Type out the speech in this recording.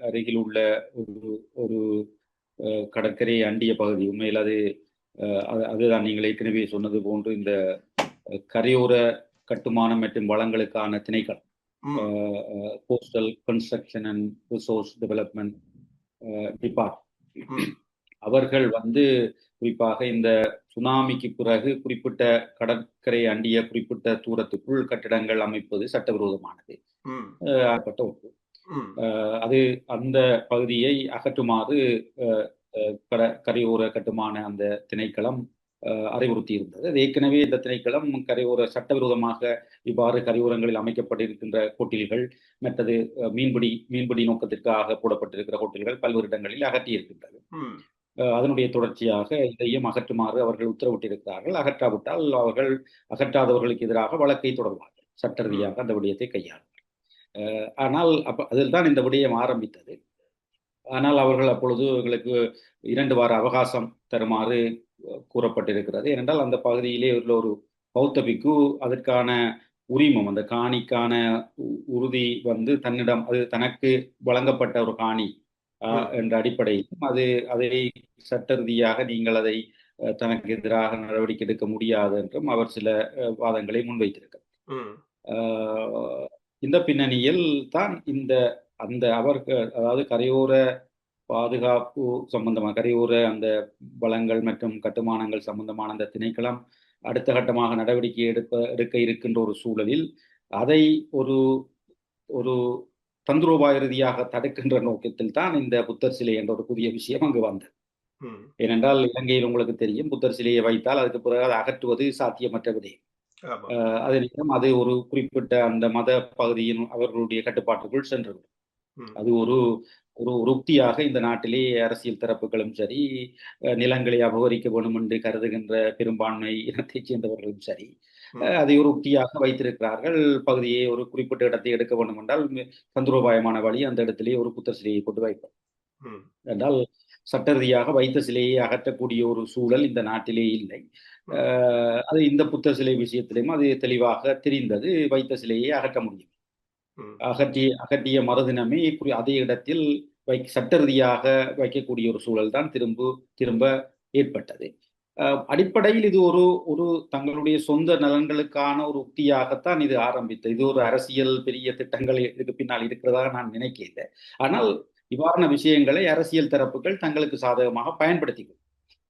அருகில் உள்ள ஒரு ஒரு கடற்கரையை அண்டிய பகுதி. உண்மையில் அதுதான் நீங்கள் ஏற்கனவே சொன்னது போன்று இந்த கரையோர கட்டுமானம் மற்றும் வளங்களுக்கான திணைக்களம், coastal construction and resource development department. அவர்கள் குறிப்பாக இந்த சுனாமிக்கு பிறகு குறிப்பிட்ட கடற்கரை அண்டிய குறிப்பிட்ட தூரத்துக்குள் கட்டிடங்கள் அமைப்பது சட்டவிரோதமானது. ஒன்று. அது அந்த பகுதியை அகற்றுமாறு கரையோர கட்டுமான அந்த திணைக்களம் அறிவுறுத்தி இருந்தது. அது ஏற்கனவே இந்த திணைக்களம் கரையோர சட்டவிரோதமாக இவ்வாறு கரையோரங்களில் அமைக்கப்பட்டிருக்கின்ற ஹோட்டல்கள், மற்றது மீன்பிடி நோக்கத்திற்காக போடப்பட்டிருக்கிற ஹோட்டல்கள் பல்வேறு இடங்களில் அகற்றி இருக்கின்றது. அதனுடைய தொடர்ச்சியாக இதையும் அகற்றுமாறு அவர்கள் உத்தரவிட்டிருக்கிறார்கள். அகற்றாவிட்டால் அவர்கள் அகற்றாதவர்களுக்கு எதிராக வழக்கை தொடர்வார்கள், சட்ட ரீதியாக அந்த விடயத்தை கையாளுவார்கள். ஆனால் அதில் தான் இந்த விடயம் ஆரம்பித்தது. ஆனால் அவர்கள் அப்பொழுது எங்களுக்கு 2 வார அவகாசம் தருமாறு கூறப்பட்டிருக்கிறது. ஏனென்றால் அந்த பகுதியிலே உள்ள ஒரு பௌத்த பிக்கு அதற்கான உரிமம், அந்த காணிக்கான உறுதி தன்னிடம், அது தனக்கு வழங்கப்பட்ட ஒரு காணி என்ற அடிப்படையில் அதை சட்ட ரீதியாக நீங்கள் அதை தனக்கு எதிராக நடவடிக்கை எடுக்க முடியாது என்றும் அவர் சில வாதங்களை முன்வைத்திருக்கிறார். இந்த பின்னணியில் தான் அவர்கள், அதாவது கரையோர பாதுகாப்பு சம்பந்தமாக, கரையோர அந்த வளங்கள் மற்றும் கட்டுமானங்கள் சம்பந்தமான அந்த திணைக்களம் அடுத்த கட்டமாக நடவடிக்கை எடுக்க இருக்கின்ற ஒரு சூழலில் அதை ஒரு தந்திரோபாய ரீதியாக தடுக்கின்ற நோக்கத்தில் தான் இந்த புத்தர் சிலை என்ற ஒரு புதிய விஷயம் அங்கு வந்தது. ஏனென்றால் இலங்கையில் உங்களுக்கு தெரியும், புத்தர் சிலையை வைத்தால் அதுக்கு பிறகு அதை அகற்றுவது சாத்தியமற்ற விடயம். அதே நேரம் அது ஒரு குறிப்பிட்ட அந்த மத பகுதியின் அவர்களுடைய கட்டுப்பாட்டுக்குள் சென்றுவிடும். அது ஒரு உத்தியாக இந்த நாட்டிலே அரசியல் தரப்புகளும் சரி, நிலங்களை அபகரிக்க வேண்டும் என்று கருதுகின்ற பெரும்பான்மை இனத்தைச் சேர்ந்தவர்களும் சரி, அதை ஒரு உத்தியாக வைத்திருக்கிறார்கள். பகுதியை ஒரு குறிப்பிட்ட இடத்தை எடுக்க வேண்டும் என்றால் தந்திரோபாயமான வழி அந்த இடத்திலே ஒரு புத்தர் சிலையை கொண்டு வைப்பார். என்றால் சட்ட ரீதியாக வைத்த சிலையை அகற்றக்கூடிய ஒரு சூழல் இந்த நாட்டிலே இல்லை. அது இந்த புத்தர் சிலை விஷயத்திலும் அது தெளிவாக தெரிந்தது. வைத்த சிலையை அகற்ற முடியும். அகற்றிய மறுதினமே அதே இடத்தில் சட்ட ரீதியாக வைக்கக்கூடிய ஒரு சூழல் தான் திரும்ப ஏற்பட்டது. அடிப்படையில் இது ஒரு தங்களுடைய சொந்த நலன்களுக்கான ஒரு உத்தியாகத்தான் இது ஆரம்பித்தது. இது ஒரு அரசியல் பெரிய திட்டங்கள் இதுக்கு பின்னால் இருக்கிறதாக நான் நினைக்கிறேன். ஆனால் இவ்வாறான விஷயங்களை அரசியல் தரப்புகள் தங்களுக்கு சாதகமாக பயன்படுத்திக்